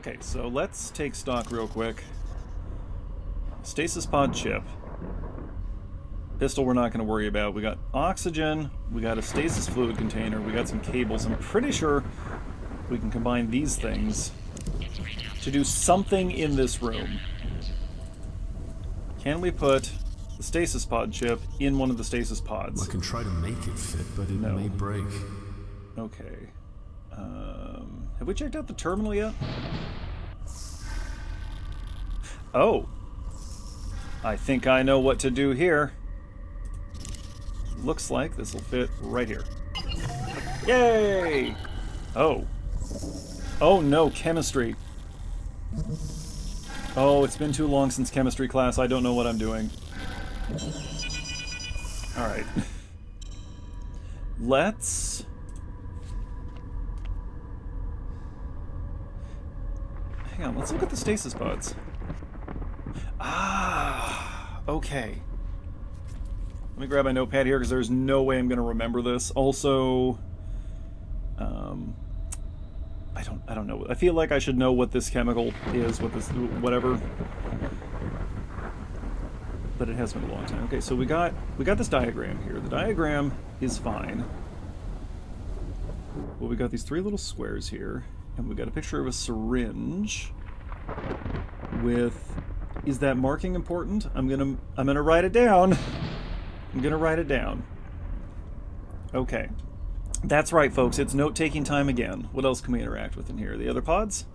Okay, so let's take stock real quick. Stasis pod chip. Pistol we're not going to worry about. We got oxygen, we got a stasis fluid container, we got some cables. I'm pretty sure we can combine these things to do something in this room. Can we put the stasis pod chip in one of the stasis pods? I can try to make it fit, but it may break. Okay. Have we checked out the terminal yet? Oh. I think I know what to do here. Looks like this will fit right here. Yay! Oh. Oh no, chemistry. Oh, it's been too long since chemistry class. I don't know what I'm doing. Alright. Let's... Hang on, let's look at the stasis pods. Ah, okay. Let me grab my notepad here because there's no way I'm going to remember this. Also, I don't know. I feel like I should know what this chemical is, what this, whatever. But it has been a long time. Okay, so we got this diagram here. The diagram is fine. Well, we got these three little squares here, and we got a picture of a syringe with. Is that marking important? I'm gonna write it down. I'm gonna write it down. Okay. That's right, folks. It's note-taking time again. What else can we interact with in here? The other pods?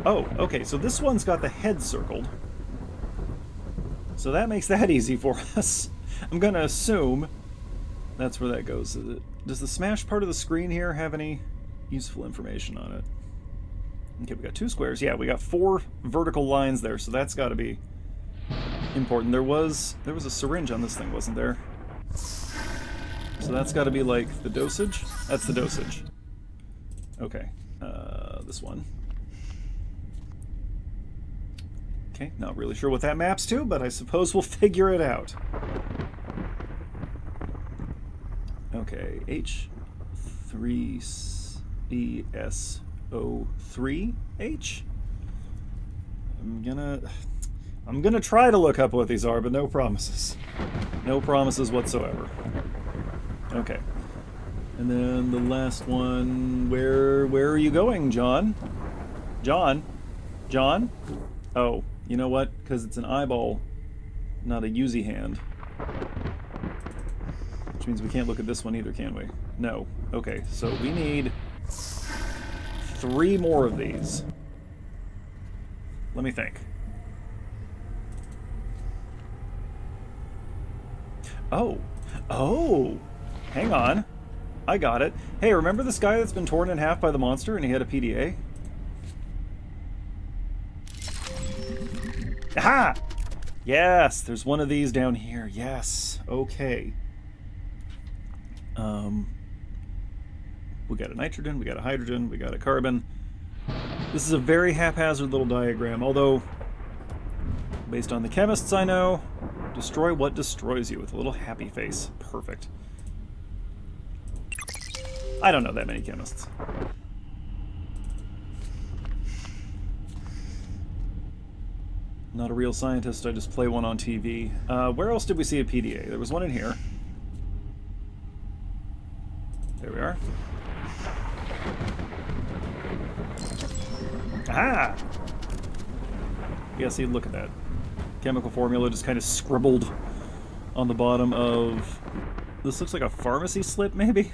Oh, okay. So this one's got the head circled. So that makes that easy for us. I'm gonna assume that's where that goes. Does the smash part of the screen here have any useful information on it? Okay, we got two squares. Yeah, we got 4 vertical lines there, so that's got to be important. There was a syringe on this thing, wasn't there? So that's got to be like the dosage. That's the dosage. Okay, this one. Okay, not really sure what that maps to, but I suppose we'll figure it out. Okay, H3ESO3H. I'm gonna try to look up what these are, but no promises. No promises whatsoever. Okay. And then the last one, where are you going, John? John? John? Oh, you know what? Because it's an eyeball, not a Uzi hand. Which means we can't look at this one either, can we? No. Okay, so we need 3 more of these. Let me think. Oh. Oh! Hang on. I got it. Hey, remember this guy that's been torn in half by the monster and he had a PDA? Aha! Yes, there's one of these down here. Yes. Okay. We got a nitrogen, we got a hydrogen, we got a carbon. This is a very haphazard little diagram, although, based on the chemists I know, destroy what destroys you with a little happy face. Perfect. I don't know that many chemists. Not a real scientist, I just play one on TV. Where else did we see a PDA? There was one in here. There we are. Ah! Yeah, see, look at that. Chemical formula just kind of scribbled on the bottom of... This looks like a pharmacy slip, maybe?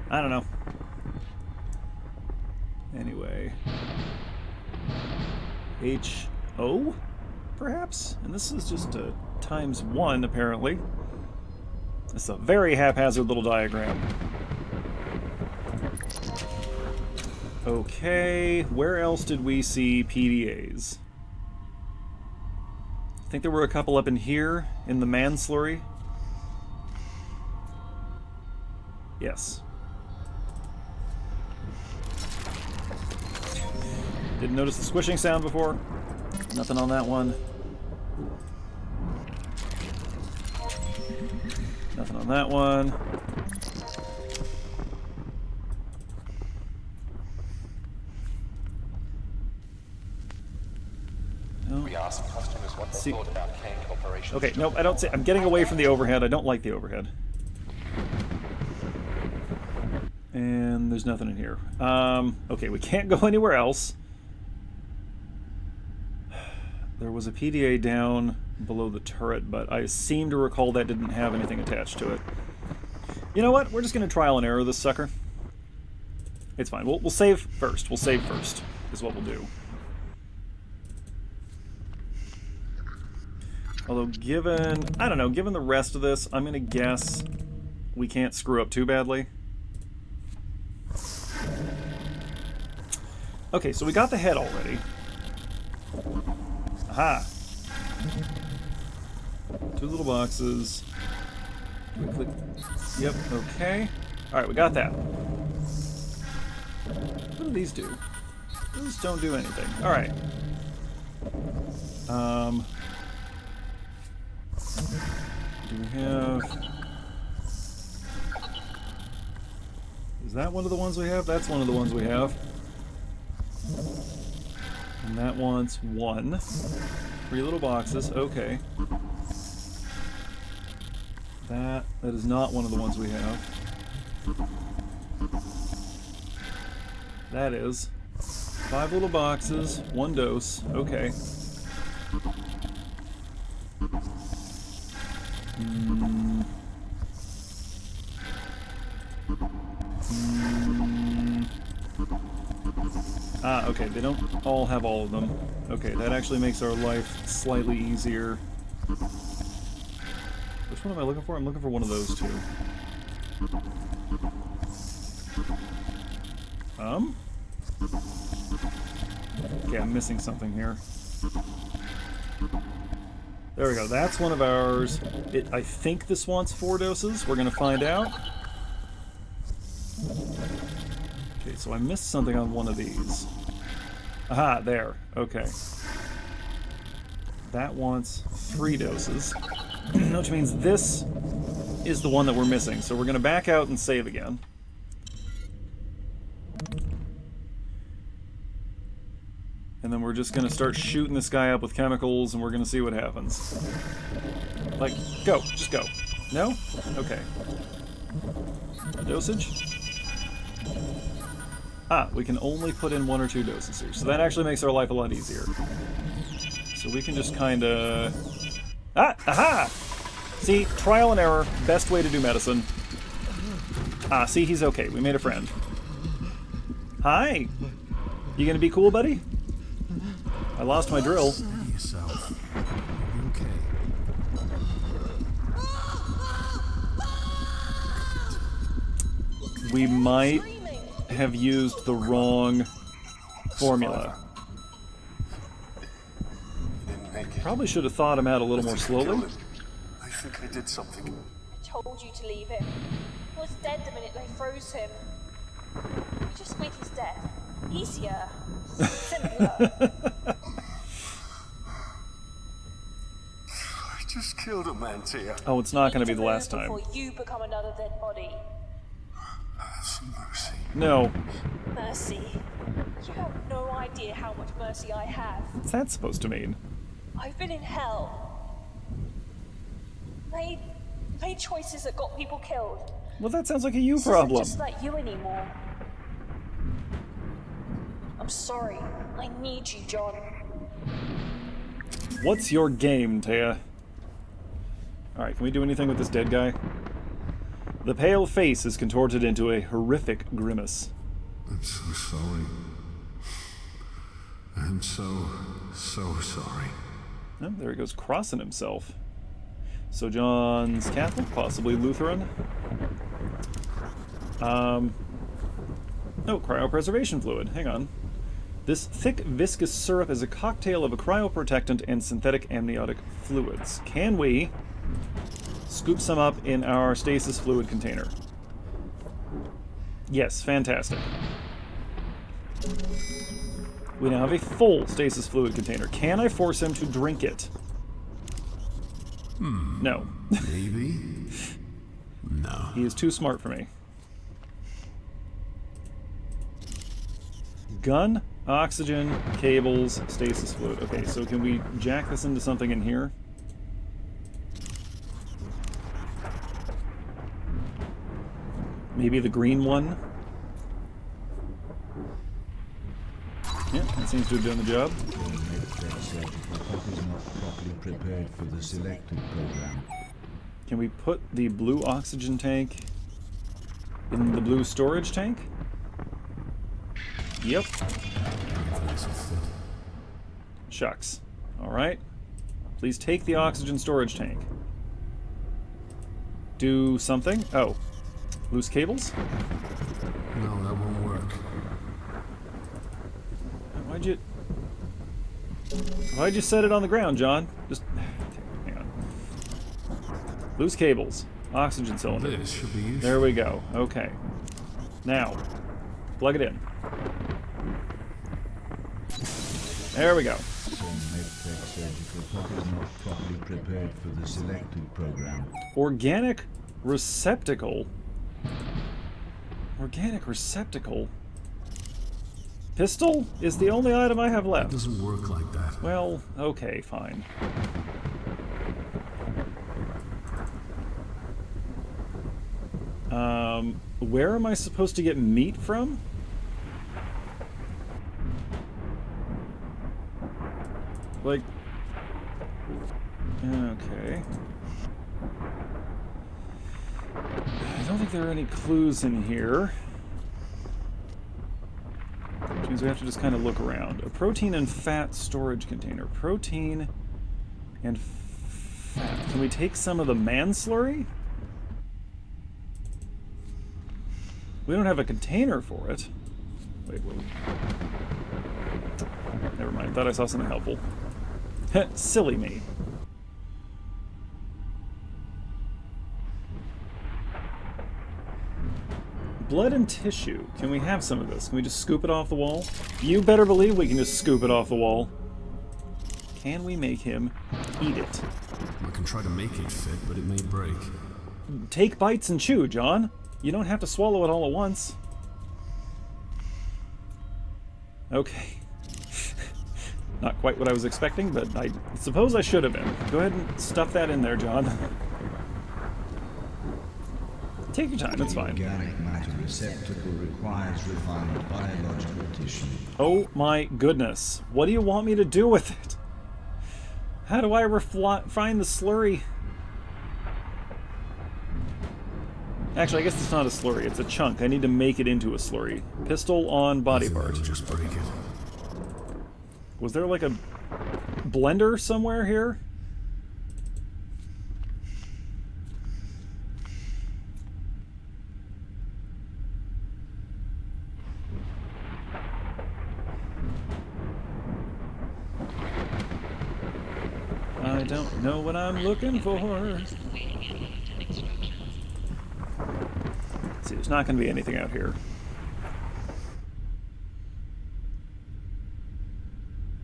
I don't know. Anyway. HO? Perhaps? And this is just a ×1, apparently. It's a very haphazard little diagram. Okay, where else did we see PDAs? I think there were a couple up in here, in the man slurry. Yes. Didn't notice the squishing sound before. Nothing on that one. Nothing on that one. ask customers what they See. thought about Kane Corporation's Okay, nope, I don't see. I'm getting away from the overhead. I don't like the overhead. And there's nothing in here. Okay, we can't go anywhere else. There was a PDA down below the turret, but I seem to recall that didn't have anything attached to it. You know what? We're just going to trial and error this sucker. It's fine. We'll save first. We'll save first, is what we'll do. Although given, I don't know, given the rest of this, I'm going to guess we can't screw up too badly. Okay, so we got the head already. Aha! 2 little boxes. We click. Yep, okay. Alright, we got that. What do these do? Those don't do anything. Alright. Do we have... Is that one of the ones we have? That's one of the ones we have. And that wants 1. 3 little boxes. Okay. That is not one of the ones we have. That is 5 little boxes, 1 dose. Okay. Ah, okay, they don't all have all of them. Okay, that actually makes our life slightly easier. Which one am I looking for? I'm looking for one of those two. Okay, I'm missing something here. There we go, that's one of ours. I think this wants 4 doses. We're gonna find out. Okay, so I missed something on one of these. Aha, there. Okay. That wants 3 doses. Which means this is the one that we're missing. So we're going to back out and save again. And then we're just going to start shooting this guy up with chemicals, and we're going to see what happens. Like, go. Just go. No? Okay. Dosage? Ah, we can only put in 1 or 2 doses here. So that actually makes our life a lot easier. So we can just kind of... Ah! Aha! See, trial and error, best way to do medicine. Ah, see, he's okay. We made a friend. Hi! You gonna be cool, buddy? I lost my drill. Steady yourself. You'll be okay. We might have used the wrong formula. Probably should have thought him out a little more slowly. I think I did something. I told you to leave him. He was dead the minute they froze him. You just made his death easier. Simpler. I just killed a man, Tia. Oh, it's not going to be the last time. Before you become another dead body. Have some mercy. No. Mercy. You have no idea how much mercy I have. What's that supposed to mean? I've been in hell. Made choices that got people killed. Well, that sounds like a you This problem. isn't just like you anymore. I'm sorry. I need you, John. What's your game, Taya? Alright, can we do anything with this dead guy? The pale face is contorted into a horrific grimace. I'm so sorry. I'm so sorry. Oh, there he goes, crossing himself. So John's Catholic, possibly Lutheran. Oh, cryopreservation fluid. Hang on. This thick, viscous syrup is a cocktail of a cryoprotectant and synthetic amniotic fluids. Can we scoop some up in our stasis fluid container? Yes, fantastic. We now have a full stasis fluid container. Can I force him to drink it? No. Maybe? No. He is too smart for me. Gun? Oxygen, cables, stasis fluid. Okay, so can we jack this into something in here? Maybe the green one? Yeah, that seems to have done the job. Is not properly prepared for the selected program. Can we put the blue oxygen tank in the blue storage tank? Yep. Shucks. Alright. Please take the oxygen storage tank. Do something? Oh. Loose cables? No, that won't work. Why'd you set it on the ground, John? Just hang on. Loose cables. Oxygen cylinder. This should be useful. There we go. Okay. Now, plug it in. There we go. Medtech surgical pod is not properly prepared for the selected program. Organic receptacle. Organic receptacle. Pistol is the only item I have It left. doesn't work like that. Well, okay, fine. Where am I supposed to get meat from? Like, okay. I don't think there are any clues in here. Which means we have to just kind of look around. A protein and fat storage container. Protein and fat. Can we take some of the man slurry? We don't have a container for it. Wait, what? Never mind. Thought I saw something helpful. Silly me. Blood and tissue. Can we have some of this? Can we just scoop it off the wall? You better believe we can just scoop it off the wall. Can we make him eat it? I can try to make it fit, but it may break. Take bites and chew, John. You don't have to swallow it all at once. Okay. Not quite what I was expecting, but I suppose I should have been. Go ahead and stuff that in there, John. Take your time, it's fine. Organic matter receptacle requires refined biological tissue. Oh my goodness. What do you want me to do with it? How do I find the slurry? Actually, I guess it's not a slurry, it's a chunk. I need to make it into a slurry. Pistol on body I think part. that'll just break it. Was there like a blender somewhere here? I don't know what I'm looking for. See, there's not going to be anything out here.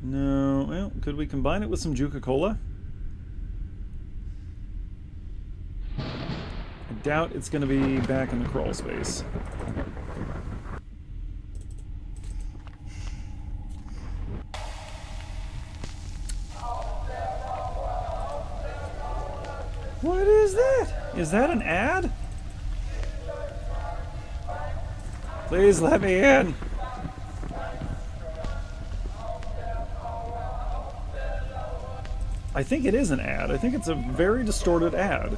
No, well, could we combine it with some Juca-Cola? I doubt it's going to be back in the crawl space. What is that? Is that an ad? Please let me in. I think it is an ad. I think it's a very distorted ad.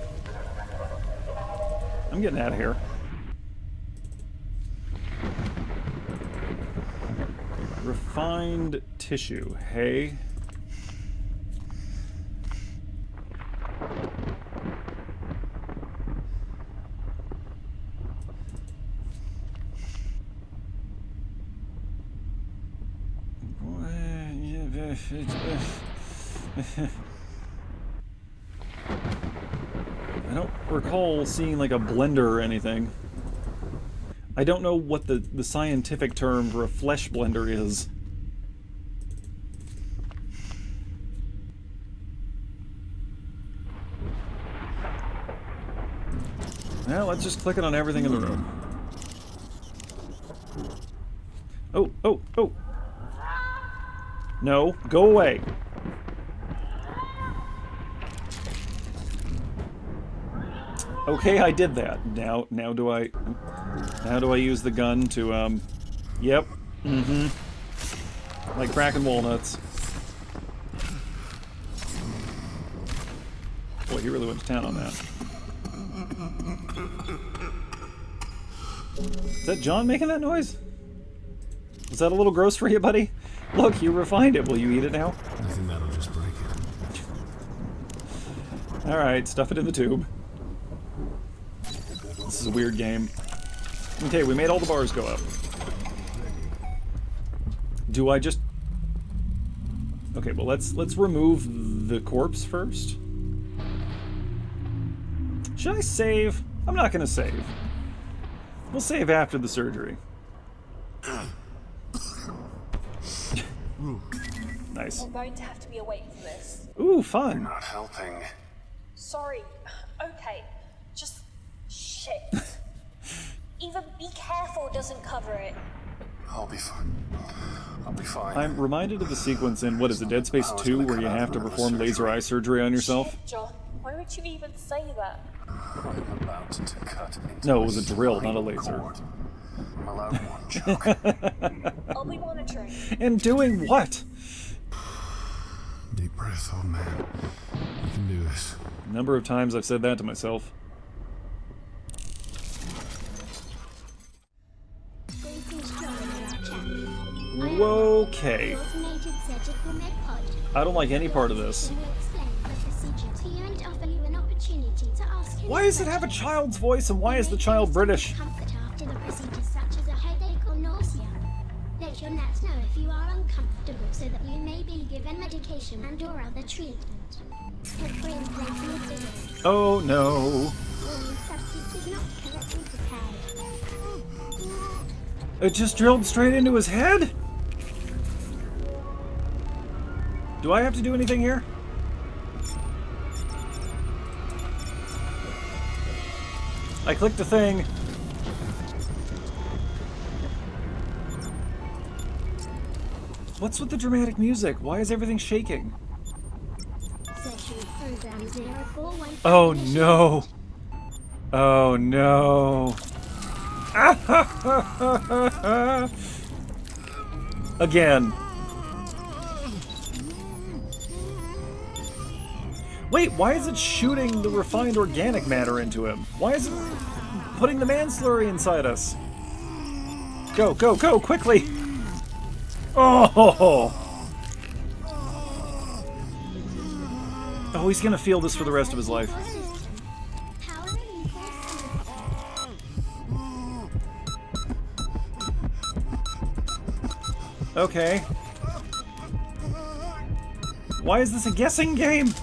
I'm getting out of here. Refined tissue. Hey. I don't recall seeing like a blender or anything. I don't know what the scientific term for a flesh blender is. Well, let's just click it on everything in the room. Oh, oh, oh! No, go away. Okay, I did that. Now do I use the gun to, yep. Mm-hmm. Like cracking walnuts. Boy, he really went to town on that. Is that John making that noise? Was that a little gross for you, buddy? Look, you refined it. Will you eat it now? I think that'll just break it. Alright, stuff it in the tube. This is a weird game. Okay, we made all the bars go up. Do I just... Okay, well let's remove the corpse first. Should I save? I'm not gonna save. We'll save after the surgery. Nice. I'm going to have to be awake for this. Ooh, fun. Not helping. Sorry. Okay. Just shit. Even be careful doesn't cover it. I'll be fine. I'll be fine. I'm reminded of the sequence in, what is it, Dead Space 2, where you have to perform laser eye surgery on yourself? Shit, John. Why would you even say that? I'm about to cut into No, it was a drill, not a spinal laser. cord. I'm allowed one joke. I'll be monitoring. And doing what? Deep breath, old man. You can do this. A number of times I've said that to myself. Okay. I don't like any part of this. Why does it have a child's voice, and why is the child British? Let your nurse know if you are uncomfortable so that you may be given medication and or other treatment. Temporary inflation is delivered. Oh no. Substance is not correctly prepared. It just drilled straight into his head? Do I have to do anything here? I clicked the thing. What's with the dramatic music? Why is everything shaking? Oh no! Oh no! Again. Wait, why is it shooting the refined organic matter into him? Why is it putting the man slurry inside us? Go, go, go, quickly! Oh! Oh, he's gonna feel this for the rest of his life. Okay. Why is this a guessing game?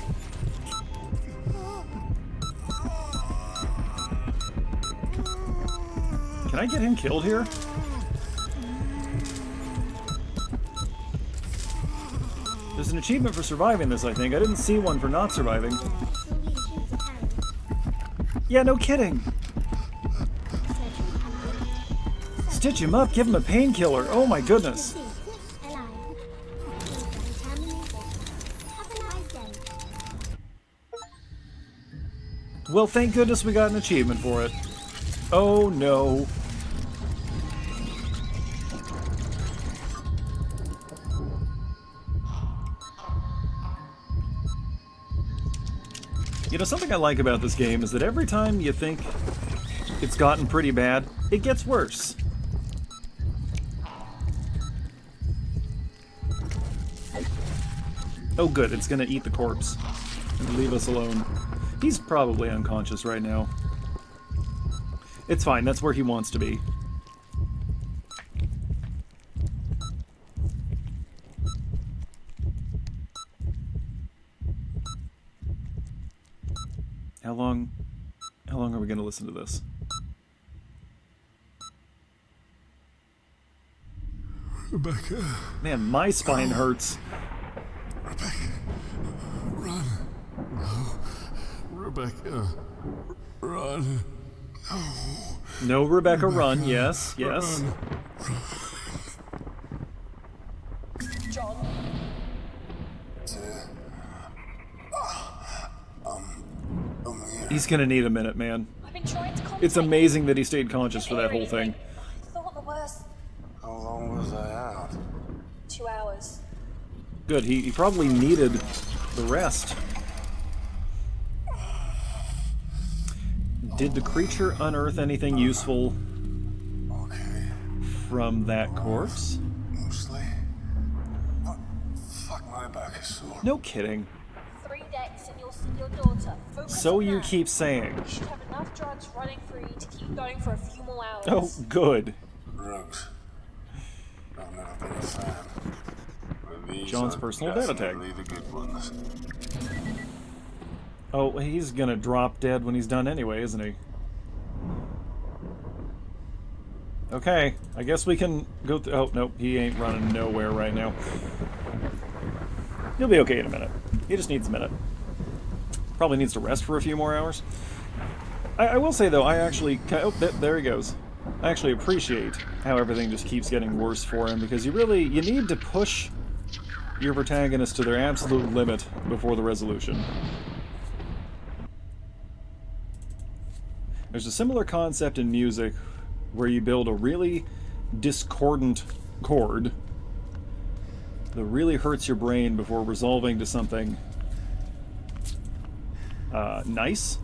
Can I get him killed here? There's an achievement for surviving this, I think. I didn't see one for not surviving. Yeah, no kidding. Stitch him up, give him a painkiller. Oh my goodness. Well, thank goodness we got an achievement for it. Oh no. You know, something I like about this game is that every time you think it's gotten pretty bad, it gets worse. Oh good, it's gonna eat the corpse and leave us alone. He's probably unconscious right now. It's fine, that's where he wants to be. How long are we gonna listen to this? Rebecca. Man, my spine hurts. Rebecca. Run. No. Rebecca. Run. No. No, Rebecca, run. Yes, yes. Run. John, He's gonna need a minute, man. I've been trying to contact It's amazing that he stayed conscious for that whole thing. I thought the worst. How long was I out? 2 hours. Good, he probably needed the rest. Did the creature unearth anything useful Okay, from that corpse? mostly. But fuck, my back is sore. No kidding. 3 decks and you'll see your daughter. Focus So on you that. keep saying. You should have enough drugs running through you to keep going for a few more hours. Oh, good. Drugs. I've never been a fan. But these John's are personal data tag. definitely the good ones. Oh, he's gonna drop dead when he's done anyway, isn't he? Okay, I guess we can go through. Oh, nope, he ain't running nowhere right now. He'll be okay in a minute. He just needs a minute. Probably needs to rest for a few more hours. I will say, though, I actually... Oh, there he goes. I actually appreciate how everything just keeps getting worse for him, because you need to push your protagonist to their absolute limit before the resolution. There's a similar concept in music where you build a really discordant chord that really hurts your brain before resolving to something nice.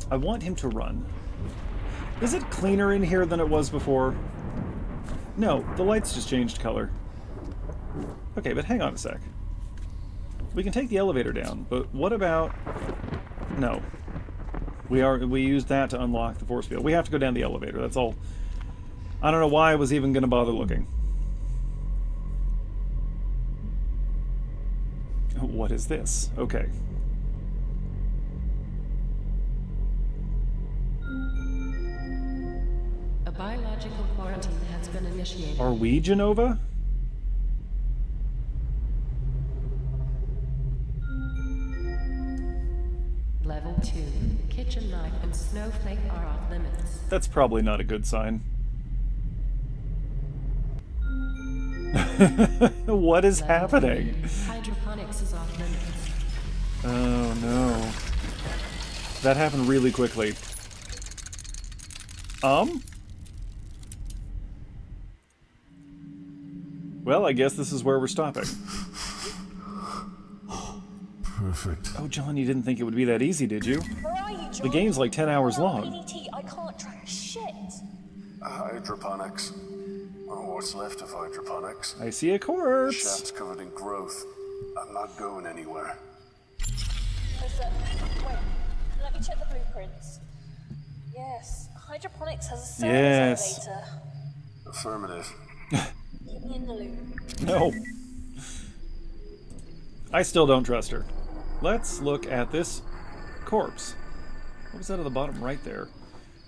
I want him to run. Is it cleaner in here than it was before? No, the lights just changed color. Okay, but hang on a sec. We can take the elevator down, but what about... No. We used that to unlock the force field. We have to go down the elevator, that's all. I don't know why I was even going to bother looking. What is this? Okay. A biological quarantine has been initiated. Are we Genova? Level 2. Kitchen knife and snowflake are off limits. That's probably not a good sign. What is Level happening? 3. Hydroponics is off limits. Oh no. That happened really quickly. Well, I guess this is where we're stopping. Perfect. Oh, John, you didn't think it would be that easy, did you? Where are you, John? The game's like 10 hours long. PDT, I can't track shit. Hydroponics. Or what's left of hydroponics. I see a corpse. Shaft's covered in growth. I'm not going anywhere. Listen, wait. Let me check the blueprints. Yes, hydroponics has a service Yes. elevator. Affirmative. Keep me in the loop. No. I still don't trust her. Let's look at this corpse. What was that at the bottom right there?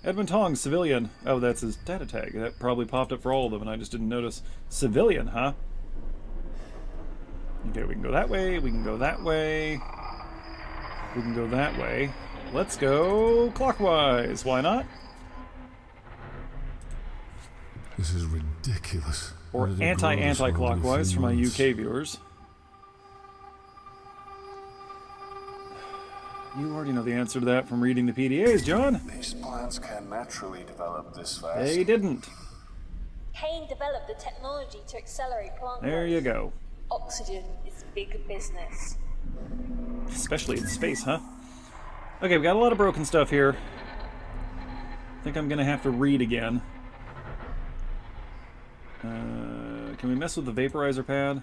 Edmund Tong, civilian. Oh, that's his data tag. That probably popped up for all of them, and I just didn't notice. Civilian, huh? Okay, we can go that way, we can go that way. We can go that way. Let's go clockwise. Why not? This is ridiculous. Or Where did it grow this anti-clockwise for my months? UK viewers. You already know the answer to that from reading the PDAs, John. These plants can naturally develop this fast. They didn't. Kane developed the technology to accelerate plant There growth. you go. Oxygen is big business. Especially in space, huh? Okay, we got a lot of broken stuff here. I think I'm gonna have to read again. Can we mess with the vaporizer pad?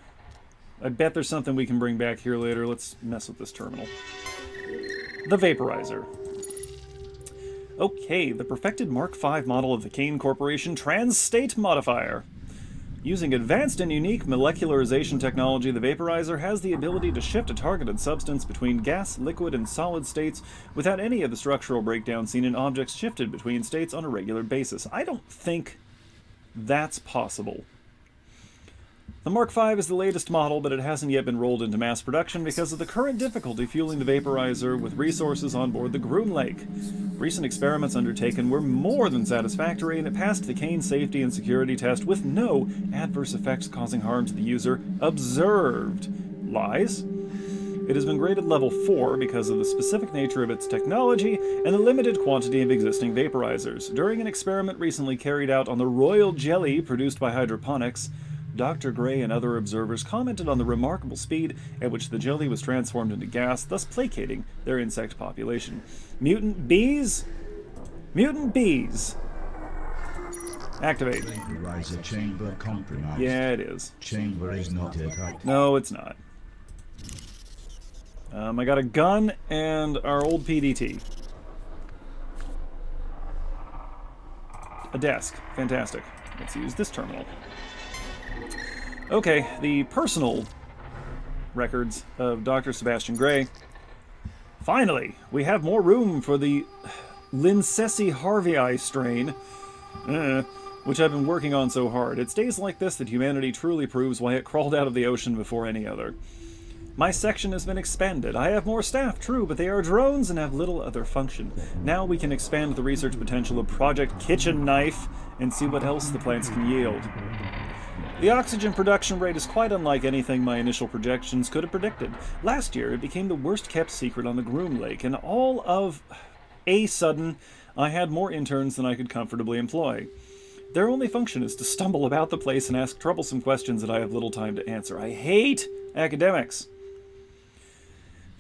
I bet there's something we can bring back here later. Let's mess with this terminal. The vaporizer. Okay, the perfected Mark V model of the Kane Corporation Trans-State Modifier. Using advanced and unique molecularization technology, the vaporizer has the ability to shift a targeted substance between gas, liquid, and solid states without any of the structural breakdown seen in objects shifted between states on a regular basis. I don't think that's possible. The Mark V is the latest model, but it hasn't yet been rolled into mass production because of the current difficulty fueling the vaporizer with resources on board the Groom Lake. Recent experiments undertaken were more than satisfactory, and it passed the Kane safety and security test with no adverse effects causing harm to the user observed. Lies? It has been graded level 4 because of the specific nature of its technology and the limited quantity of existing vaporizers. During an experiment recently carried out on the royal jelly produced by hydroponics, Dr. Gray and other observers commented on the remarkable speed at which the jelly was transformed into gas, thus placating their insect population. Mutant bees? Mutant bees! Activate. Vaporizer chamber compromised. Yeah, it is. Chamber is not detected. No, it's not. I got a gun and our old PDT. A desk. Fantastic. Let's use this terminal. Okay, the personal records of Dr. Sebastian Gray. Finally, we have more room for the Lincesi harveyi strain, which I've been working on so hard. It's days like this that humanity truly proves why it crawled out of the ocean before any other. My section has been expanded. I have more staff, true, but they are drones and have little other function. Now we can expand the research potential of Project Kitchen Knife and see what else the plants can yield. The oxygen production rate is quite unlike anything my initial projections could have predicted. Last year, it became the worst-kept secret on the Groom Lake, and all of a sudden, I had more interns than I could comfortably employ. Their only function is to stumble about the place and ask troublesome questions that I have little time to answer. I hate academics.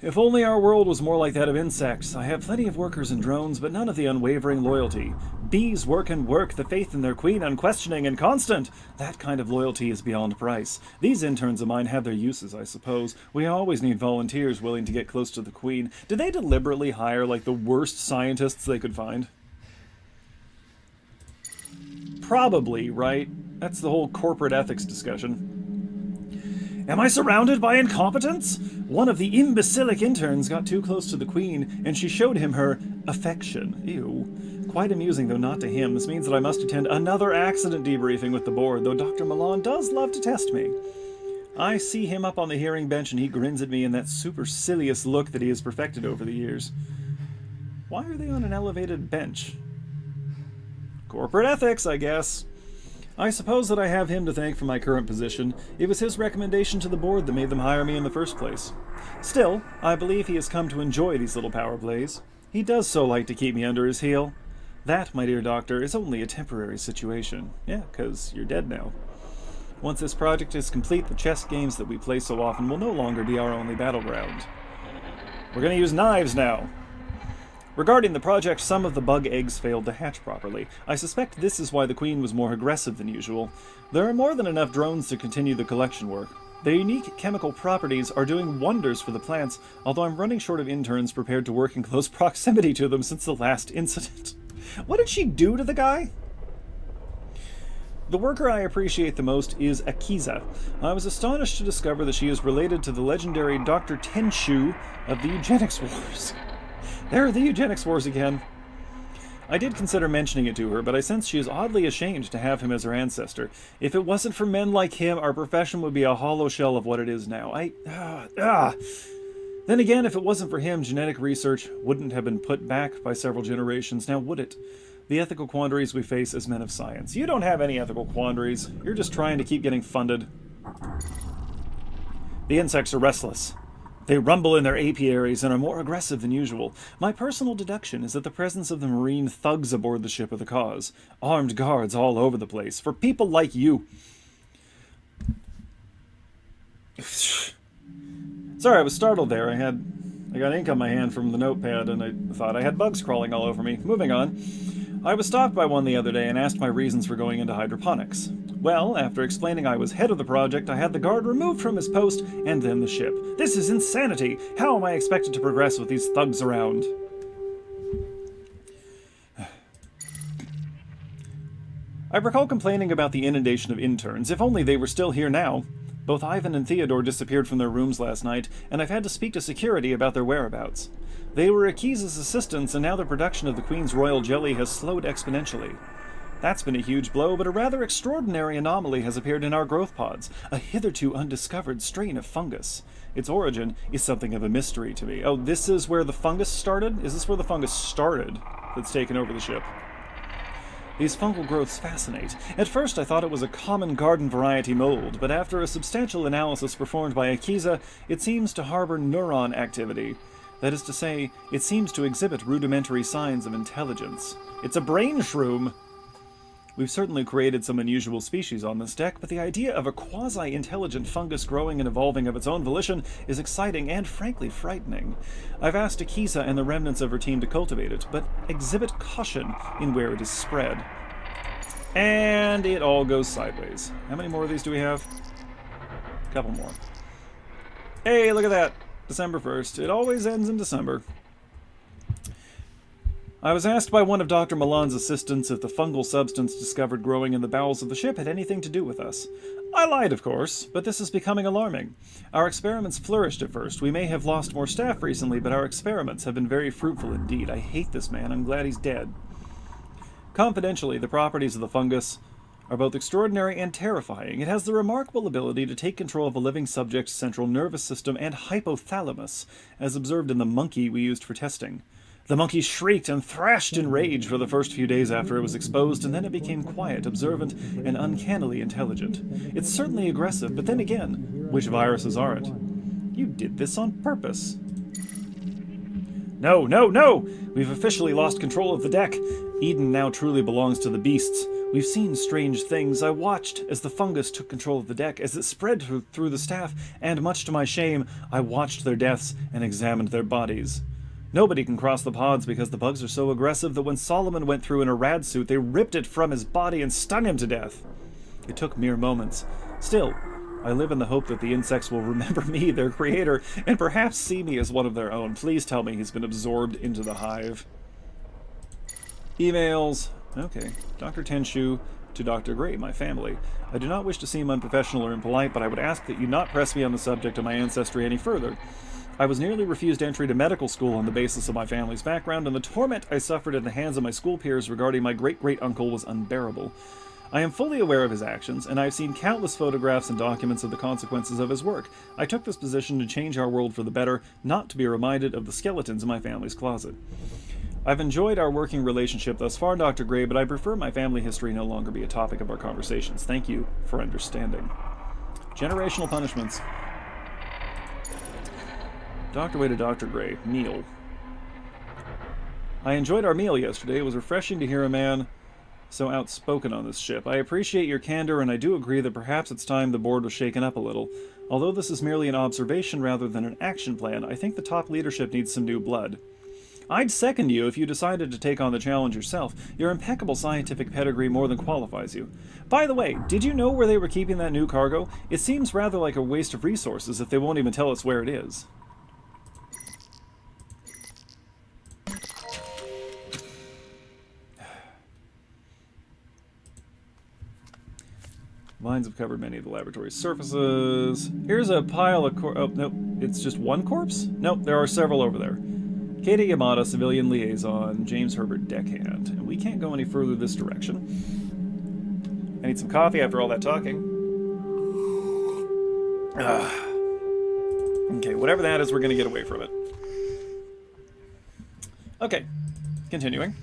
If only our world was more like that of insects. I have plenty of workers and drones, but none of the unwavering loyalty. Bees work and work, the faith in their queen unquestioning and constant. That kind of loyalty is beyond price. These interns of mine have their uses, I suppose. We always need volunteers willing to get close to the queen. Did they deliberately hire, like, the worst scientists they could find? Probably, right? That's the whole corporate ethics discussion. Am I surrounded by incompetence? One of the imbecilic interns got too close to the queen, and she showed him her affection. Ew. Quite amusing, though not to him. This means that I must attend another accident debriefing with the board, though Dr. Milan does love to test me. I see him up on the hearing bench, and he grins at me in that supercilious look that he has perfected over the years. Why are they on an elevated bench? Corporate ethics, I guess. I suppose that I have him to thank for my current position. It was his recommendation to the board that made them hire me in the first place. Still, I believe he has come to enjoy these little power plays. He does so like to keep me under his heel. That, my dear doctor, is only a temporary situation. Yeah, 'cause you're dead now. Once this project is complete, the chess games that we play so often will no longer be our only battleground. We're gonna use knives now. Regarding the project, some of the bug eggs failed to hatch properly. I suspect this is why the queen was more aggressive than usual. There are more than enough drones to continue the collection work. Their unique chemical properties are doing wonders for the plants, although I'm running short of interns prepared to work in close proximity to them since the last incident. What did she do to the guy? The worker I appreciate the most is Akiza. I was astonished to discover that she is related to the legendary Dr. Tenshu of the Eugenics Wars. There are the Eugenics Wars again. I did consider mentioning it to her, but I sense she is oddly ashamed to have him as her ancestor. If it wasn't for men like him, our profession would be a hollow shell of what it is now. Then again, if it wasn't for him, genetic research wouldn't have been put back by several generations, now would it? The ethical quandaries we face as men of science. You don't have any ethical quandaries. You're just trying to keep getting funded. The insects are restless. They rumble in their apiaries and are more aggressive than usual. My personal deduction is that the presence of the marine thugs aboard the ship are the cause. Armed guards all over the place. For people like you. Sorry, I was startled there. I got ink on my hand from the notepad, and I thought I had bugs crawling all over me. Moving on. I was stopped by one the other day and asked my reasons for going into hydroponics. Well, after explaining I was head of the project, I had the guard removed from his post, and then the ship. This is insanity! How am I expected to progress with these thugs around? I recall complaining about the inundation of interns. If only they were still here now. Both Ivan and Theodore disappeared from their rooms last night, and I've had to speak to security about their whereabouts. They were Akiza's assistants, and now the production of the Queen's Royal Jelly has slowed exponentially. That's been a huge blow, but a rather extraordinary anomaly has appeared in our growth pods, a hitherto undiscovered strain of fungus. Its origin is something of a mystery to me. Oh, this is where the fungus started? Is this where the fungus started that's taken over the ship? These fungal growths fascinate. At first I thought it was a common garden variety mold, but after a substantial analysis performed by Akiza, it seems to harbor neuron activity. That is to say, it seems to exhibit rudimentary signs of intelligence. It's a brain shroom! We've certainly created some unusual species on this deck, but the idea of a quasi-intelligent fungus growing and evolving of its own volition is exciting and frankly frightening. I've asked Akiza and the remnants of her team to cultivate it, but exhibit caution in where it is spread. And it all goes sideways. How many more of these do we have? A couple more. Hey, look at that! December 1st. It always ends in December. I was asked by one of Dr. Milan's assistants if the fungal substance discovered growing in the bowels of the ship had anything to do with us. I lied, of course, but this is becoming alarming. Our experiments flourished at first. We may have lost more staff recently, but our experiments have been very fruitful indeed. I hate this man. I'm glad he's dead. Confidentially, the properties of the fungus are both extraordinary and terrifying. It has the remarkable ability to take control of a living subject's central nervous system and hypothalamus, as observed in the monkey we used for testing. The monkey shrieked and thrashed in rage for the first few days after it was exposed, and then it became quiet, observant, and uncannily intelligent. It's certainly aggressive, but then again, which viruses aren't? You did this on purpose. No, no, no! We've officially lost control of the deck. Eden now truly belongs to the beasts. We've seen strange things. I watched as the fungus took control of the deck, as it spread through the staff, and much to my shame, I watched their deaths and examined their bodies. Nobody can cross the pods because the bugs are so aggressive that when Solomon went through in a rad suit, they ripped it from his body and stung him to death. It took mere moments. Still, I live in the hope that the insects will remember me, their creator, and perhaps see me as one of their own. Please tell me he's been absorbed into the hive. Emails. Okay. Dr. Tenshu to Dr. Gray, my family. I do not wish to seem unprofessional or impolite, but I would ask that you not press me on the subject of my ancestry any further. I was nearly refused entry to medical school on the basis of my family's background, and the torment I suffered at the hands of my school peers regarding my great-great-uncle was unbearable. I am fully aware of his actions, and I have seen countless photographs and documents of the consequences of his work. I took this position to change our world for the better, not to be reminded of the skeletons in my family's closet. I've enjoyed our working relationship thus far, Dr. Gray, but I prefer my family history no longer be a topic of our conversations. Thank you for understanding. Generational punishments. Dr. Way to Dr. Gray. Meal. I enjoyed our meal yesterday. It was refreshing to hear a man so outspoken on this ship. I appreciate your candor, and I do agree that perhaps it's time the board was shaken up a little. Although this is merely an observation rather than an action plan, I think the top leadership needs some new blood. I'd second you if you decided to take on the challenge yourself. Your impeccable scientific pedigree more than qualifies you. By the way, did you know where they were keeping that new cargo? It seems rather like a waste of resources if they won't even tell us where it is. Vines have covered many of the laboratory's surfaces. Here's a pile of oh, nope. It's just one corpse? Nope, there are several over there. Katie Yamada, civilian liaison. James Herbert, deckhand. And we can't go any further this direction. I need some coffee after all that talking. Okay, whatever that is, we're going to get away from it. Okay, continuing.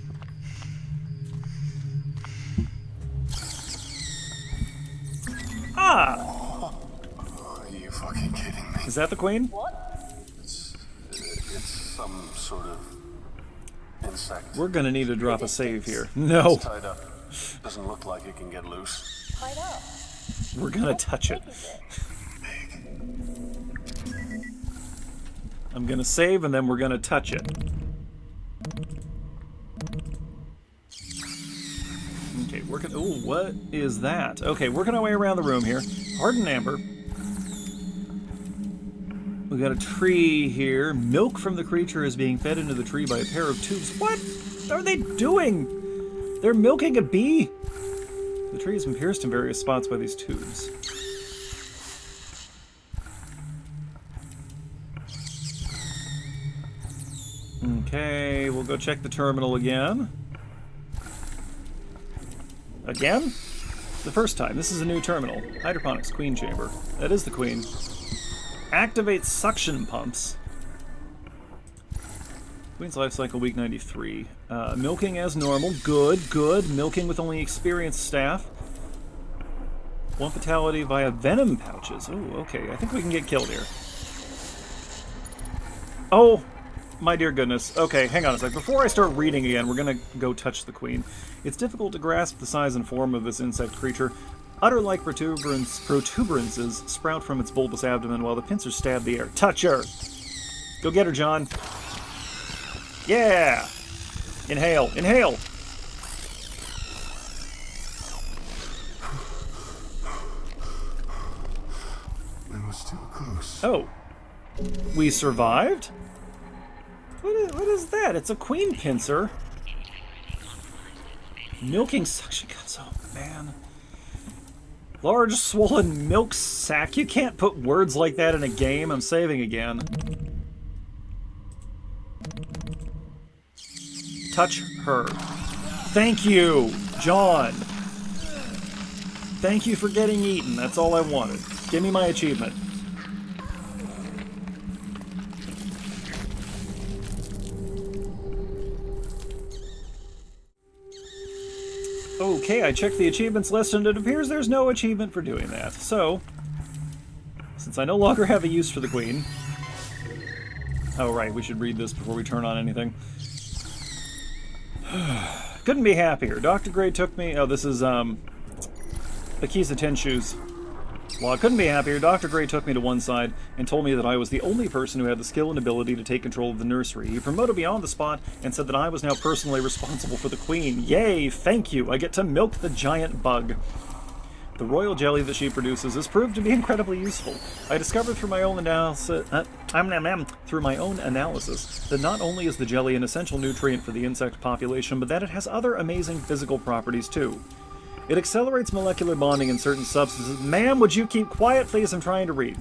Ah! Are you fucking kidding me? Is that the queen? It's some sort of insect. We're gonna need to drop a save here. No! It's tied up. Doesn't look like it can get loose. Tied up. We're gonna touch it. Is it? I'm gonna save and then we're gonna touch it. Okay, working. Ooh, what is that? Okay, working our way around the room here. Hardened amber. We got a tree here. Milk from the creature is being fed into the tree by a pair of tubes. What are they doing? They're milking a bee? The tree has been pierced in various spots by these tubes. Okay, we'll go check the terminal again. Again? The first time. This is a new terminal. Hydroponics queen chamber. That is the queen. Activate suction pumps. Queen's life cycle, week 93. Milking as normal. Good, good. Milking with only experienced staff. 1 fatality via venom pouches. Oh, okay. I think we can get killed here. Oh, my dear goodness. Okay, hang on a sec. Before I start reading again, we're going to go touch the Queen. It's difficult to grasp the size and form of this insect creature. Udder-like protuberances sprout from its bulbous abdomen while the pincers stab the air. Touch her! Go get her, John. Yeah! Inhale, inhale! That was too close. Oh. We survived? What is that? It's a queen pincer. Milking suction cups. Oh, man. Large swollen milk sack. You can't put words like that in a game. I'm saving again. Touch her. Thank you, John. Thank you for getting eaten. That's all I wanted. Give me my achievement. Okay, I checked the achievements list and it appears there's no achievement for doing that. So, since I no longer have a use for the Queen... Oh right, we should read this before we turn on anything. Couldn't be happier. Dr. Gray took me... Oh, this is, Akisa Tenshu's log. Couldn't be happier. Dr. Gray took me to one side and told me that I was the only person who had the skill and ability to take control of the nursery. He promoted me on the spot and said that I was now personally responsible for the Queen. Yay! Thank you! I get to milk the giant bug. The royal jelly that she produces has proved to be incredibly useful. I discovered through my own analysis that not only is the jelly an essential nutrient for the insect population, but that it has other amazing physical properties too. It accelerates molecular bonding in certain substances. Ma'am, would you keep quiet, please? I'm trying to read.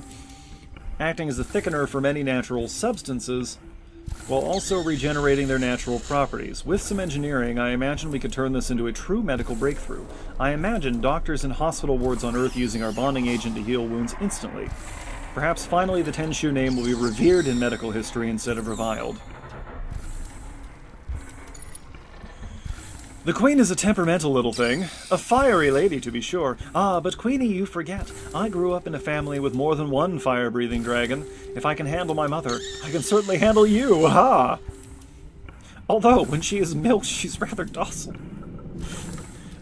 Acting as a thickener for many natural substances, while also regenerating their natural properties. With some engineering, I imagine we could turn this into a true medical breakthrough. I imagine doctors in hospital wards on Earth using our bonding agent to heal wounds instantly. Perhaps finally the Tenshu name will be revered in medical history instead of reviled. The Queen is a temperamental little thing. A fiery lady, to be sure. Ah, but Queenie, you forget. I grew up in a family with more than one fire-breathing dragon. If I can handle my mother, I can certainly handle you. Ha! Although, when she is milked, she's rather docile.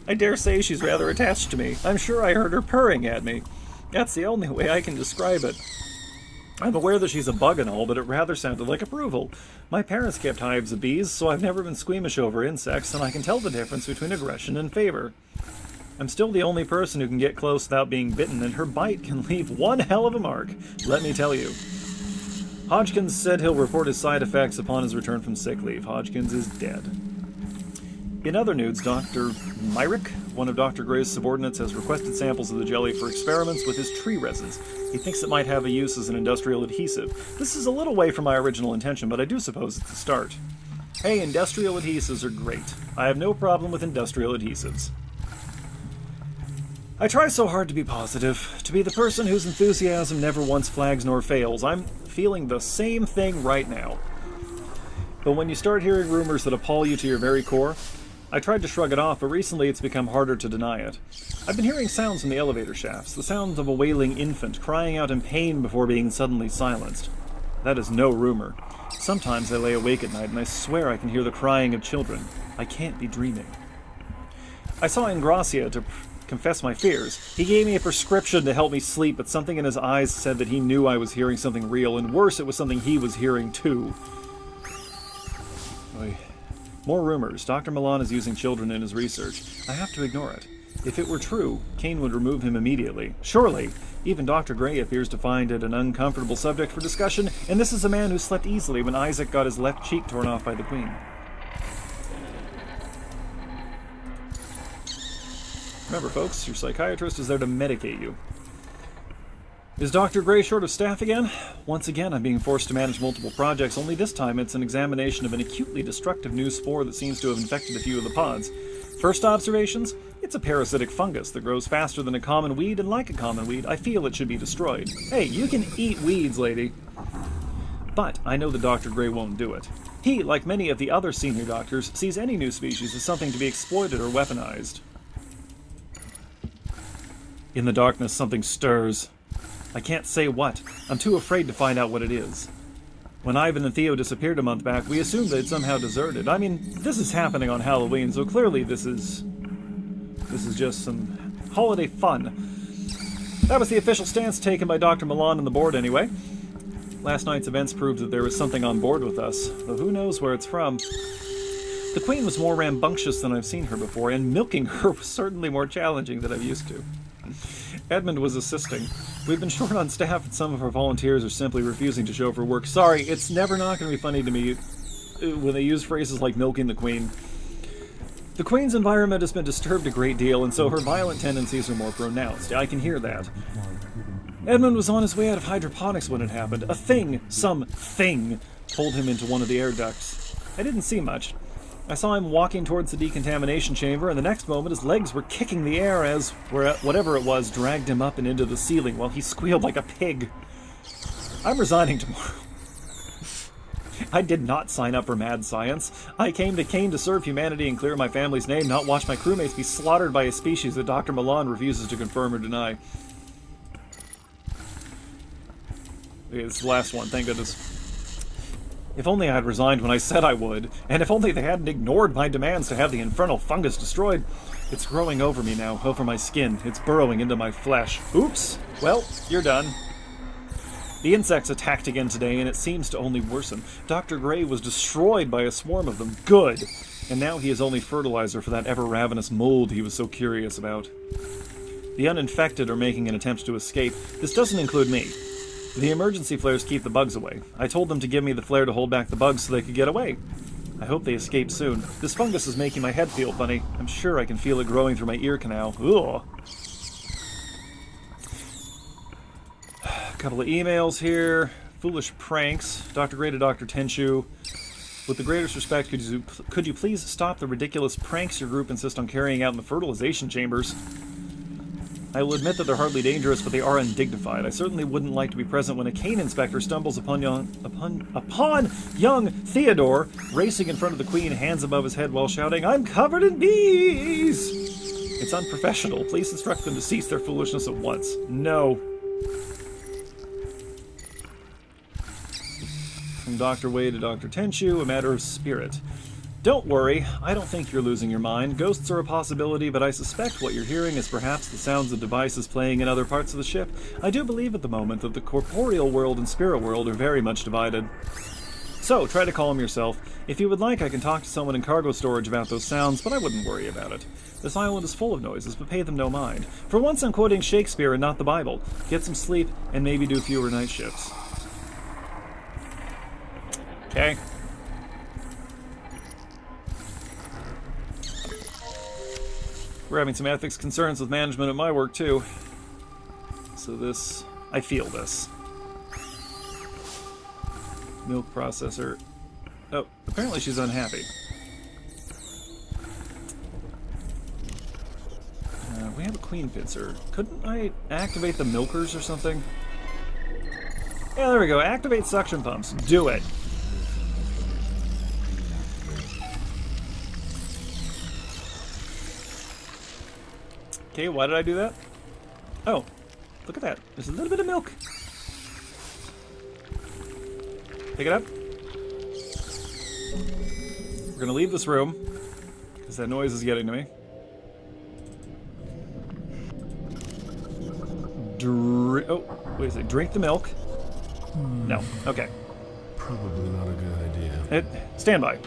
I dare say she's rather attached to me. I'm sure I heard her purring at me. That's the only way I can describe it. I'm aware that she's a bug and all, but it rather sounded like approval. My parents kept hives of bees, so I've never been squeamish over insects, and I can tell the difference between aggression and favor. I'm still the only person who can get close without being bitten, and her bite can leave one hell of a mark, let me tell you. Hodgkins said he'll report his side effects upon his return from sick leave. Hodgkins is dead. In other news, Dr. Myrick, one of Dr. Gray's subordinates, has requested samples of the jelly for experiments with his tree resins. He thinks it might have a use as an industrial adhesive. This is a little way from my original intention, but I do suppose it's a start. Hey, industrial adhesives are great. I have no problem with industrial adhesives. I try so hard to be positive, to be the person whose enthusiasm never once flags nor fails. I'm feeling the same thing right now. But when you start hearing rumors that appall you to your very core, I tried to shrug it off, but recently it's become harder to deny it. I've been hearing sounds from the elevator shafts, the sound of a wailing infant crying out in pain before being suddenly silenced. That is no rumor. Sometimes I lay awake at night and I swear I can hear the crying of children. I can't be dreaming. I saw Ingracia to confess my fears. He gave me a prescription to help me sleep, but something in his eyes said that he knew I was hearing something real, and worse, it was something he was hearing too. Oy. More rumors. Dr. Milan is using children in his research. I have to ignore it. If it were true, Kane would remove him immediately. Surely! Even Dr. Gray appears to find it an uncomfortable subject for discussion, and this is a man who slept easily when Isaac got his left cheek torn off by the Queen. Remember, folks, your psychiatrist is there to medicate you. Is Dr. Gray short of staff again? Once again, I'm being forced to manage multiple projects, only this time it's an examination of an acutely destructive new spore that seems to have infected a few of the pods. First observations? It's a parasitic fungus that grows faster than a common weed, and like a common weed, I feel it should be destroyed. Hey, you can eat weeds, lady. But I know that Dr. Gray won't do it. He, like many of the other senior doctors, sees any new species as something to be exploited or weaponized. In the darkness, something stirs. I can't say what. I'm too afraid to find out what it is. When Ivan and Theo disappeared a month back, we assumed they'd somehow deserted. I mean, this is happening on Halloween, so clearly this is just some holiday fun. That was the official stance taken by Dr. Milan and the board anyway. Last night's events proved that there was something on board with us, though who knows where it's from. The Queen was more rambunctious than I've seen her before, and milking her was certainly more challenging than I'm used to. Edmund was assisting. We've been short on staff, and some of our volunteers are simply refusing to show for work. Sorry, it's never not going to be funny to me when they use phrases like milking the Queen. The Queen's environment has been disturbed a great deal, and so her violent tendencies are more pronounced. I can hear that. Edmund was on his way out of hydroponics when it happened. A thing, some thing, pulled him into one of the air ducts. I didn't see much. I saw him walking towards the decontamination chamber, and the next moment his legs were kicking the air as whatever it was dragged him up and into the ceiling while he squealed like a pig. I'm resigning tomorrow. I did not sign up for mad science. I came to Kane to serve humanity and clear my family's name, not watch my crewmates be slaughtered by a species that Dr. Milan refuses to confirm or deny. Okay, this is the last one, thank goodness. If only I had resigned when I said I would, and if only they hadn't ignored my demands to have the infernal fungus destroyed. It's growing over me now, over my skin. It's burrowing into my flesh. Oops! Well, you're done. The insects attacked again today, and it seems to only worsen. Dr. Gray was destroyed by a swarm of them. Good! And now he is only fertilizer for that ever-ravenous mold he was so curious about. The uninfected are making an attempt to escape. This doesn't include me. The emergency flares keep the bugs away. I told them to give me the flare to hold back the bugs so they could get away. I hope they escape soon. This fungus is making my head feel funny. I'm sure I can feel it growing through my ear canal. Ugh. A couple of emails here. Foolish pranks. Dr. Gray to Dr. Tenchu. With the greatest respect, could you please stop the ridiculous pranks your group insists on carrying out in the fertilization chambers? I will admit that they're hardly dangerous, but they are undignified. I certainly wouldn't like to be present when a Kane inspector stumbles upon young Theodore racing in front of the Queen, hands above his head while shouting, "I'm covered in bees!" It's unprofessional. Please instruct them to cease their foolishness at once. No. From Dr. Wade to Dr. Tenchu, a matter of spirit. Don't worry, I don't think you're losing your mind. Ghosts are a possibility, but I suspect what you're hearing is perhaps the sounds of devices playing in other parts of the ship. I do believe at the moment that the corporeal world and spirit world are very much divided. So, try to calm yourself. If you would like, I can talk to someone in cargo storage about those sounds, but I wouldn't worry about it. This island is full of noises, but pay them no mind. For once I'm quoting Shakespeare and not the Bible. Get some sleep, and maybe do fewer night shifts. Okay. We're having some ethics concerns with management at my work, too. So this... I feel this. Milk processor. Oh, apparently she's unhappy. We have a queen pincer. Couldn't I activate the milkers or something? Yeah, there we go. Activate suction pumps. Do it. Okay, why did I do that? Oh, look at that. There's a little bit of milk. Pick it up. We're gonna leave this room, because that noise is getting to me. Oh, wait a second. Drink the milk. No. Okay. Probably not a good idea. Stand by.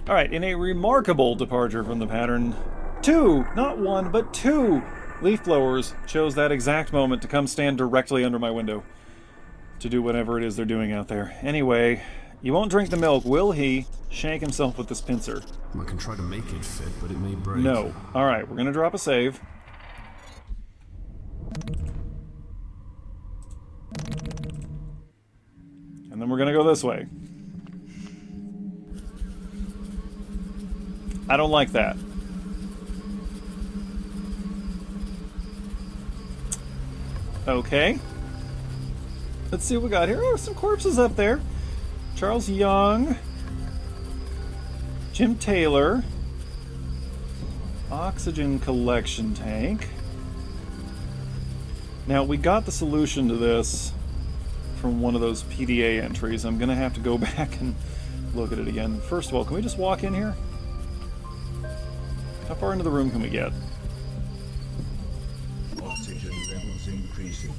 Alright, in a remarkable departure from the pattern, 2, not 1, but 2 leaf blowers chose that exact moment to come stand directly under my window to do whatever it is they're doing out there. Anyway, you won't drink the milk, will he? Shank himself with this pincer. I can try to make it fit, but it may break. No. Alright, we're gonna drop a save. And then we're gonna go this way. I don't like that. Okay. Let's see what we got here. Oh, some corpses up there. Charles Young. Jim Taylor. Oxygen collection tank. Now, we got the solution to this from one of those PDA entries. I'm going to have to go back and look at it again. First of all, can we just walk in here? How far into the room can we get? Oxygen levels increasing.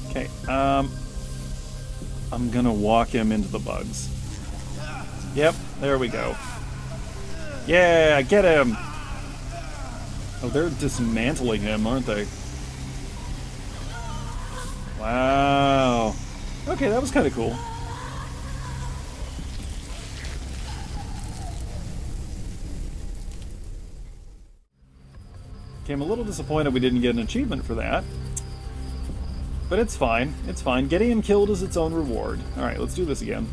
Okay, I'm gonna walk him into the bugs. Yep, there we go. Yeah, get him! Oh, they're dismantling him, aren't they? Wow. Okay, that was kind of cool. Okay, I'm a little disappointed we didn't get an achievement for that. But it's fine. It's fine. Getting him killed is its own reward. Alright, let's do this again.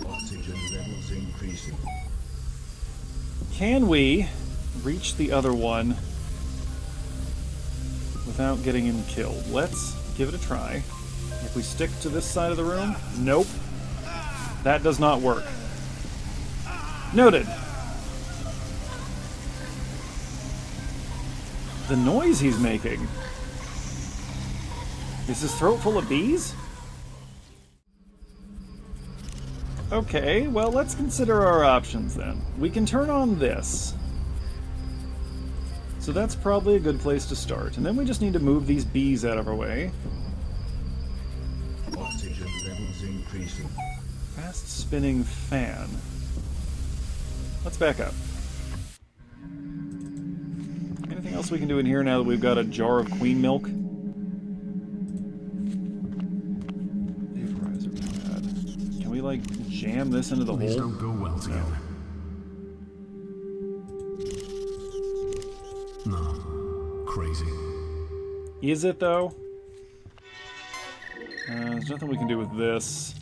Oxygen levels increasing. Can we reach the other one without getting him killed? Let's give it a try. If we stick to this side of the room, nope. That does not work. Noted. The noise he's making. Is his throat full of bees? Okay, well, let's consider our options then. We can turn on this. So that's probably a good place to start. And then we just need to move these bees out of our way. Oxygen levels increasing. Fast spinning fan. Let's back up. Anything else we can do in here now that we've got a jar of queen milk? Vaporizer pad. Can we, like, jam this into the These hole? don't go well together. No. Crazy. Is it, though? There's nothing we can do with this.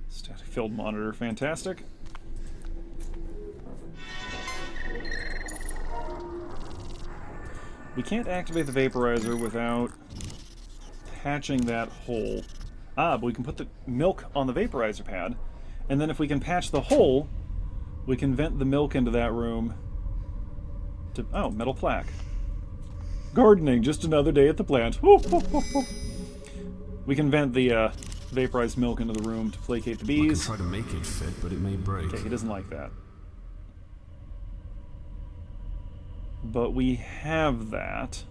Static field monitor, fantastic. We can't activate the vaporizer without patching that hole. Ah, but we can put the milk on the vaporizer pad, and then if we can patch the hole, we can vent the milk into that room to... Oh, metal plaque. Gardening, just another day at the plant. We can vent the vaporized milk into the room to placate the I can bees. try to make it fit, but it may break. Okay, he doesn't like that. But we have that.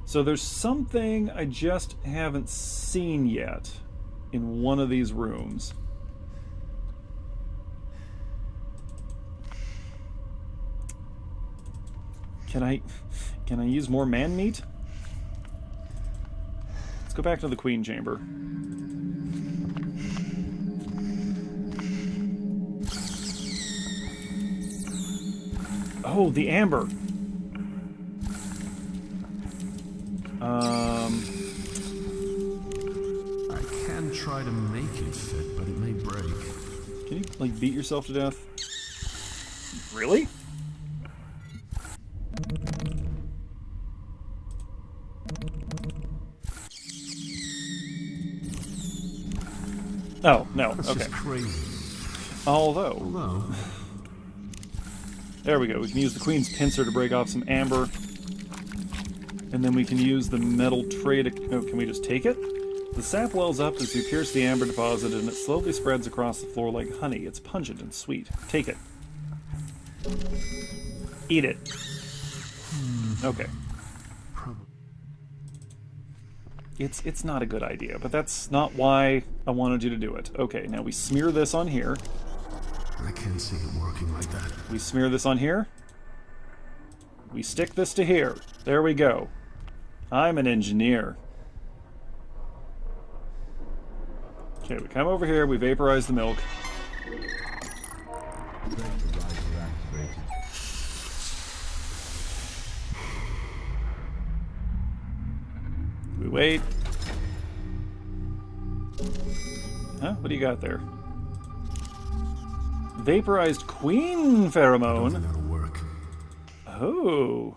So there's something I just haven't seen yet in one of these rooms. Can I use more man meat? Let's go back to the queen chamber. Oh, the amber. I can try to make it fit, but it may break. Can you, like, beat yourself to death? Really? Oh, no, That's okay. just crazy. Although, Although, there we go. We can use the queen's pincer to break off some amber. And then we can use the metal tray to... Oh, can we just take it? The sap wells up as you pierce the amber deposit, and it slowly spreads across the floor like honey. It's pungent and sweet. Take it. Eat it. Okay. It's not a good idea, but that's not why I wanted you to do it. Okay, now we smear this on here. I can't see it working like that. We smear this on here. We stick this to here. There we go. I'm an engineer. Okay, we come over here, we vaporize the milk. Vaporizer activated. We wait. Huh? What do you got there? Vaporized queen I don't pheromone. think that'll work. Oh.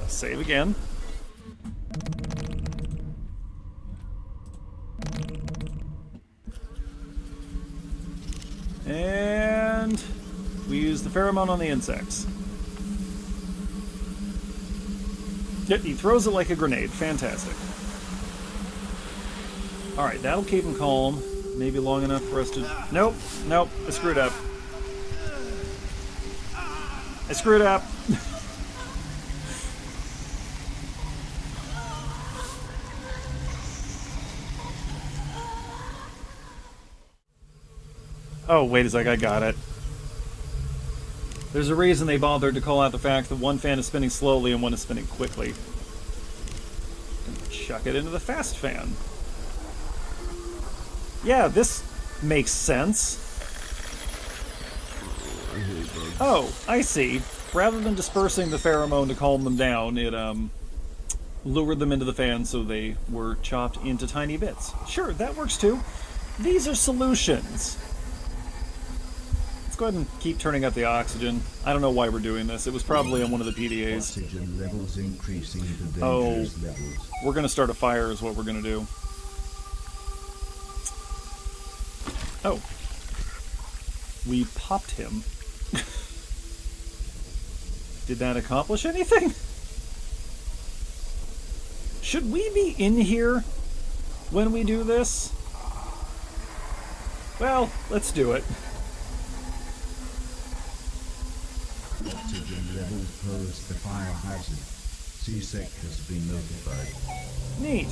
Save again. And we use the pheromone on the insects. Yep, he throws it like a grenade. Fantastic. Alright, that'll keep him calm. Maybe long enough for us to... Nope, nope, I screwed up. I screwed up. Oh, wait a sec, I got it. There's a reason they bothered to call out the fact that one fan is spinning slowly and one is spinning quickly. Chuck it into the fast fan. Yeah, this makes sense. Oh, I see. Rather than dispersing the pheromone to calm them down, it lured them into the fan so they were chopped into tiny bits. Sure, that works too. These are solutions. Let's go ahead and keep turning up the oxygen. I don't know why we're doing this. It was probably on one of the PDAs. Oxygen levels increasing to Oh. dangerous levels. We're going to start a fire is what we're going to do. Oh. We popped him. Did that accomplish anything? Should we be in here when we do this? Well, let's do it. Oxygen levels pose the fire hazard. CSEC has been notified. Neat.